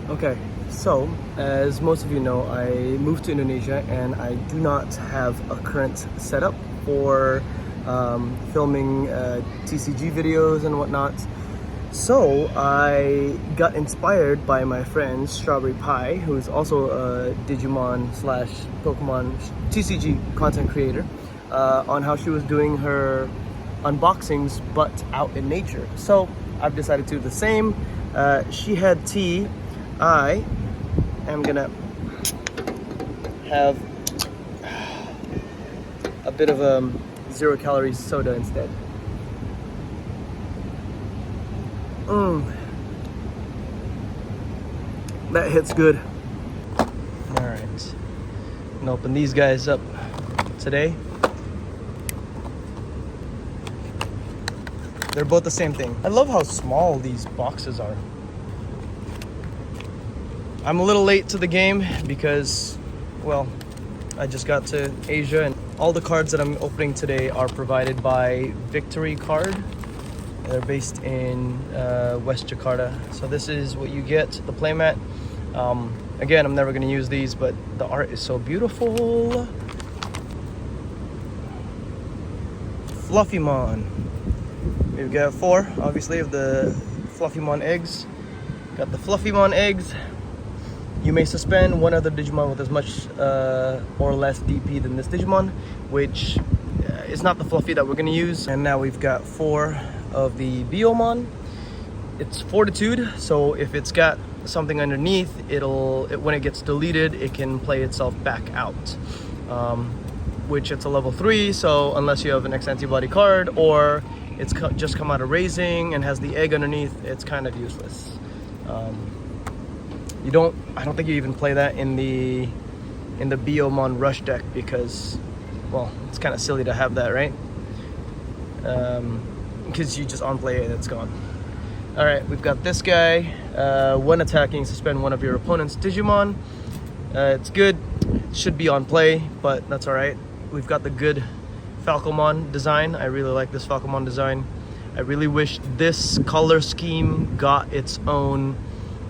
Okay, so as most of you know, I moved to Indonesia and I do not have a current setup for filming TCG videos and whatnot. So I got inspired by my friend Strawberry Pie, who is also a Digimon slash Pokemon TCG content creator, on how she was doing her unboxings but out in nature. So I've decided to do the same. She had tea. I am gonna have a bit of a 0-calorie soda instead. That hits good. Alright, I'm gonna open these guys up today. They're both the same thing. I love how small these boxes are. I'm a little late to the game because, well, I just got to Asia and all the cards that I'm opening today are provided by Victory Card. They're based in West Jakarta. So this is what you get, the playmat. Again, I'm never gonna use these, but the art is so beautiful. Fluffymon. We've got 4, obviously, of the Fluffymon eggs. Got the Fluffymon eggs. You may suspend one other Digimon with as much or less DP than this Digimon, which is not the Fluffy that we're going to use. And now we've got 4 of the Biomon. It's Fortitude, so if it's got something underneath, when it gets deleted, it can play itself back out. Which it's a level 3, so unless you have an X-Antibody card or it's just come out of raising and has the egg underneath, it's kind of useless. I don't think you even play that in the Biomon Rush deck because, well, it's kind of silly to have that, right? Because you just on-play it, it's gone. All right, we've got this guy. When attacking, suspend one of your opponent's Digimon. It's good. It should be on play, but that's all right. We've got the good Falcomon design. I really like this Falcomon design. I really wish this color scheme got its own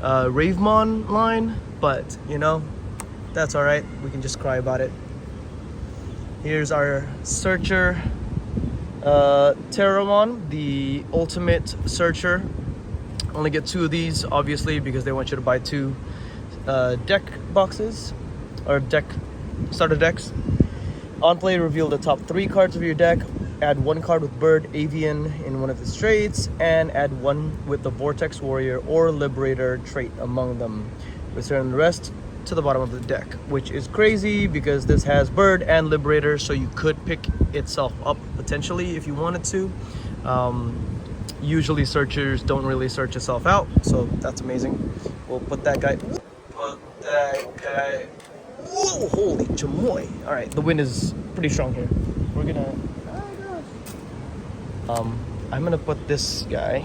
Ravemon line, but you know, that's all right. We can just cry about it. Here's our searcher, Pteromon, the ultimate searcher. Only get 2 of these, obviously, because they want you to buy 2 deck boxes or starter decks. On play, reveal the top 3 cards of your deck. Add 1 card with Bird, Avian in one of its traits, and add 1 with the Vortex Warrior or Liberator trait among them. Return the rest to the bottom of the deck, which is crazy because this has Bird and Liberator, so you could pick itself up potentially if you wanted to. Usually searchers don't really search itself out, so that's amazing. We'll put that guy. Whoa, holy chamoy. All right, the wind is pretty strong here. We're gonna. I'm gonna put this guy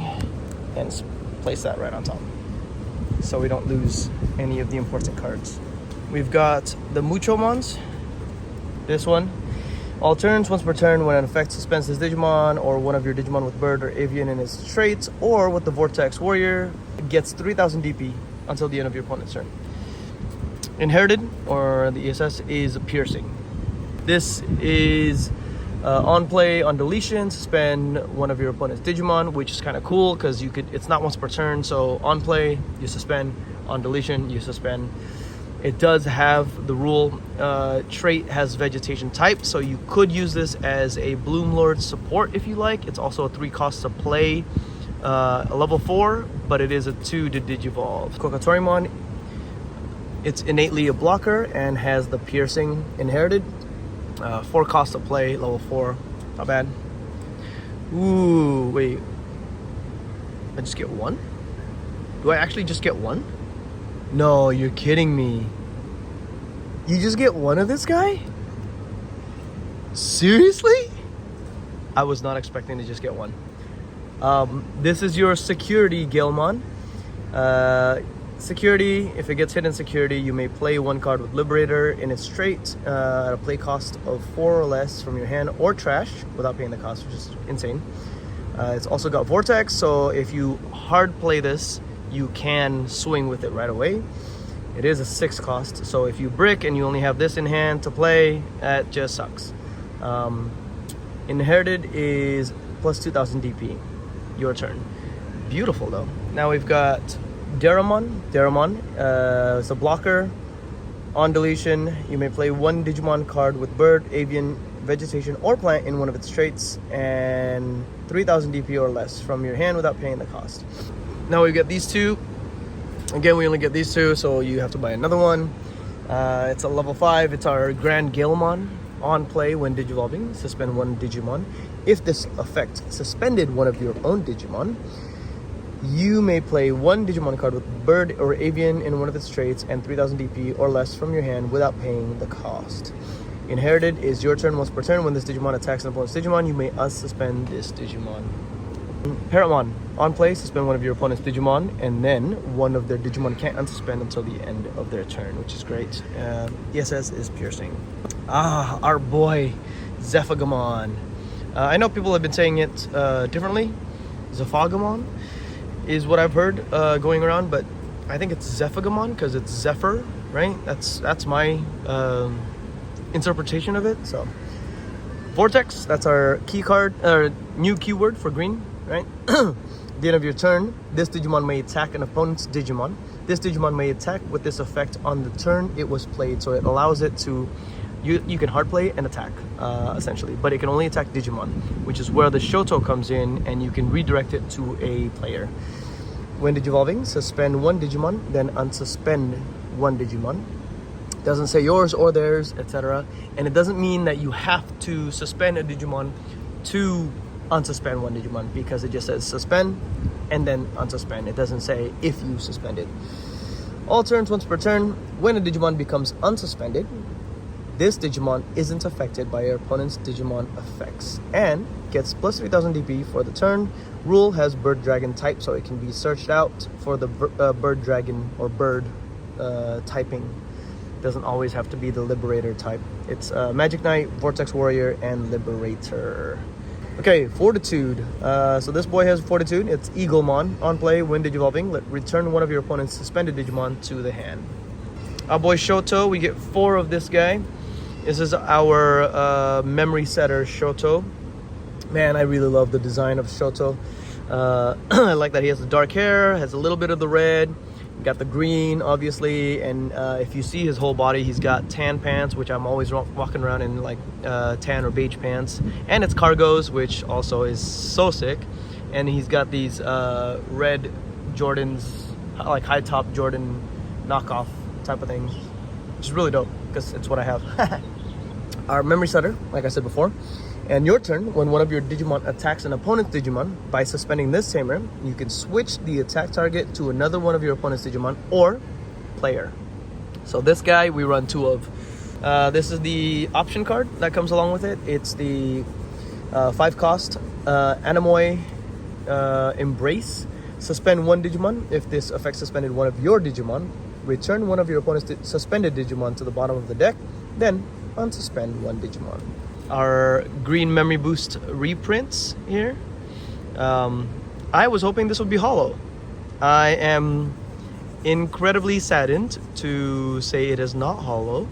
and place that right on top so we don't lose any of the important cards. We've got the Muchomons. This one. All turns, once per turn, when an effect suspends this Digimon or one of your Digimon with Bird or Avian in its traits or with the Vortex Warrior, it gets 3000 DP until the end of your opponent's turn. Inherited, or the ESS, is Piercing. This is on play, on deletion, suspend one of your opponent's Digimon, which is kind of cool because it's not once per turn, so on play, you suspend, on deletion, you suspend. It does have the rule, trait has vegetation type, so you could use this as a Bloom Lord support if you like. It's also a 3 cost to play, a level 4, but it is a 2 to Digivolve. Pteromon, it's innately a blocker and has the Piercing inherited. 4 cost to play, level 4, not bad. Ooh, wait. I just get 1? Do I actually just get 1? No, you're kidding me. You just get 1 of this guy? Seriously? I was not expecting to just get 1. This is your security Galemon. Security, if it gets hit in security, you may play 1 card with Liberator in its trait at a play cost of 4 or less from your hand or trash without paying the cost, which is insane. It's also got Vortex, so if you hard play this, you can swing with it right away. It is a 6 cost, so if you brick and you only have this in hand to play, that just sucks. Inherited is plus 2000 DP. Your turn. Beautiful though. Now we've got Pteromon. It's a blocker. On deletion, you may play 1 Digimon card with bird, avian, vegetation, or plant in one of its traits and 3000 DP or less from your hand without paying the cost. Now we get these 2. Again, we only get these 2, so you have to buy another one. It's a level 5. It's our Grand Galemon. On play, when Digivolving, suspend 1 Digimon. If this effect suspended one of your own Digimon, you may play 1 Digimon card with bird or avian in one of its traits and 3000 DP or less from your hand without paying the cost. Inherited is your turn. Once per turn, when this Digimon attacks an opponent's Digimon, you may unsuspend this Digimon. Pteromon. On play, suspend one of your opponent's Digimon, and then one of their Digimon can't unsuspend until the end of their turn, which is great. ESS is piercing. Our boy, Zephagamon. I know people have been saying it differently. Zephagamon is what I've heard going around, but I think it's Zephagamon because it's Zephyr, right? That's my interpretation of it. So, vortex. That's our key card, new keyword for green, right? At the end of your turn, this Digimon may attack an opponent's Digimon. This Digimon may attack with this effect on the turn it was played, so it allows it to. You can hard play and attack, essentially, but it can only attack Digimon, which is where the Shoto comes in, and you can redirect it to a player. When Digivolving, suspend 1 Digimon, then unsuspend 1 Digimon. Doesn't say yours or theirs, etc. And it doesn't mean that you have to suspend a Digimon to unsuspend 1 Digimon, because it just says suspend and then unsuspend. It doesn't say if you suspend it. All turns once per turn. When a Digimon becomes unsuspended, this Digimon isn't affected by your opponent's Digimon effects and gets plus 3000 DP for the turn. Rule has bird dragon type, so it can be searched out for the bird dragon or bird typing. Doesn't always have to be the Liberator type. It's Magic Knight, Vortex Warrior, and Liberator. Okay, Fortitude. So this boy has Fortitude. It's Eaglemon. On play, when Digivolving, return one of your opponent's suspended Digimon to the hand. Our boy Shoto, we get 4 of this guy. This is our memory setter Shoto. Man, I really love the design of Shoto. I like that he has the dark hair, has a little bit of the red, got the green, obviously, and if you see his whole body, he's got tan pants, which I'm always walking around in, like tan or beige pants, and it's cargos, which also is so sick. And he's got these red Jordans, like high top Jordan knockoff type of things, which is really dope because it's what I have. Our memory setter, like I said before. And your turn, when one of your Digimon attacks an opponent's Digimon, by suspending this Tamer, you can switch the attack target to another one of your opponent's Digimon or player. So this guy we run 2 of. This is the option card that comes along with it. It's the 5 cost Anemoy Embrace. Suspend 1 Digimon. If this effect suspended one of your Digimon, return one of your opponent's suspended Digimon to the bottom of the deck, then unsuspend 1 Digimon. Our green memory boost reprints here. I was hoping this would be hollow. I am incredibly saddened to say it is not hollow.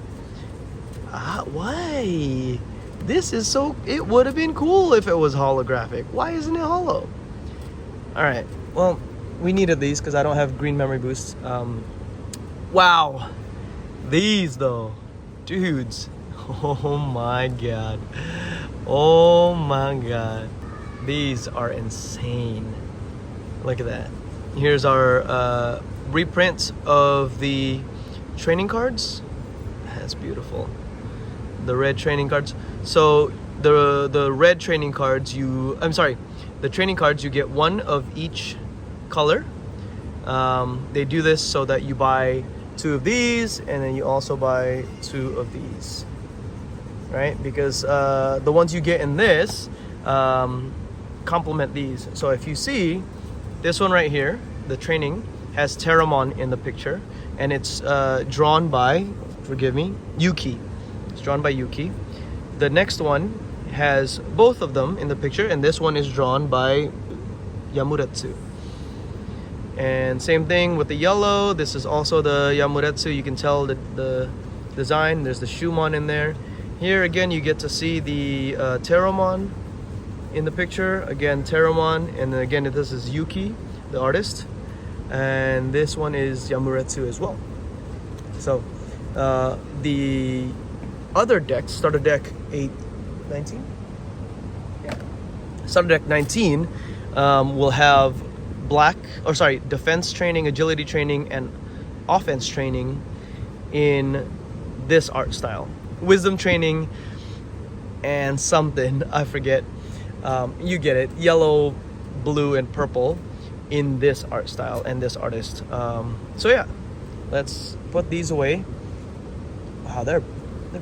Why? This is so... It would have been cool if it was holographic. Why isn't it hollow? Alright, well, we needed these because I don't have green memory boosts. Wow. These, though. Dudes. Oh my god. Oh my god. These are insane. Look at that. Here's our reprint of the training cards. That's beautiful. The red training cards. So the red training cards the training cards, you get 1 of each color. They do this so that you buy 2 of these and then you also buy 2 of these. Right? Because the ones you get in this complement these. So if you see this one right here, the training has Pteromon in the picture, and it's drawn by, forgive me, Yuki. It's drawn by Yuki. The next one has both of them in the picture, and this one is drawn by Yamuratsu. And same thing with the yellow. This is also the Yamuretsu. You can tell the design. There's the Shumon in there. Here again, you get to see the Pteromon in the picture. Again, Pteromon, and then again, this is Yuki, the artist, and this one is Yamuretsu as well. So the other deck, starter deck 19? Yeah. Starter deck 19 will have defense training, agility training, and offense training in this art style. Wisdom training and something, I forget. You get it, yellow, blue, and purple in this art style and this artist. So yeah, let's put these away. Wow, they're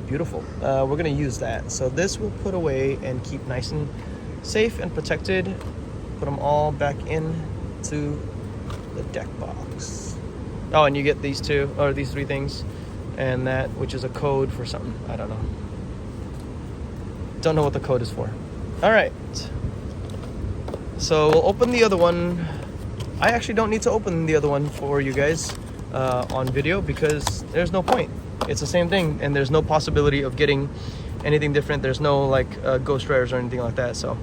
beautiful. We're gonna use that. So this we'll put away and keep nice and safe and protected. Put them all back into the deck box. Oh, and you get these two, or these three things, and that, which is a code for something. I don't know. Don't know what the code is for. All right. So we'll open the other one. I actually don't need to open the other one for you guys on video because there's no point. It's the same thing, and there's no possibility of getting anything different. There's no like ghost rares or anything like that. So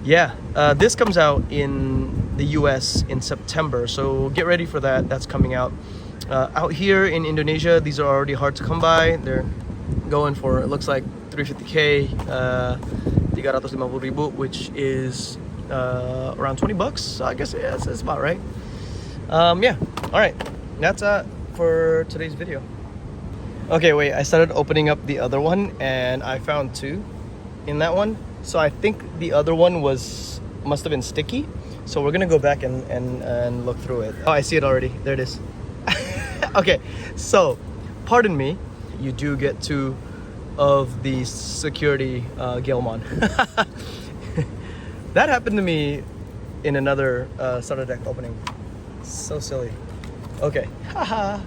yeah, this comes out in the US in September, so get ready for that. That's coming out. Out here in Indonesia, these are already hard to come by. They're going for, it looks like 350k, 350,000, which is around 20 bucks. So I guess yeah, it's about right. Yeah, all right, that's for today's video. Okay, wait, I started opening up the other one and I found two in that one. So I think the other one must have been sticky. So we're gonna go back and look through it. Oh, I see it already. There it is. Okay, so pardon me. You do get two of the security Gilmon. That happened to me in another starter deck opening. So silly. Okay. Haha.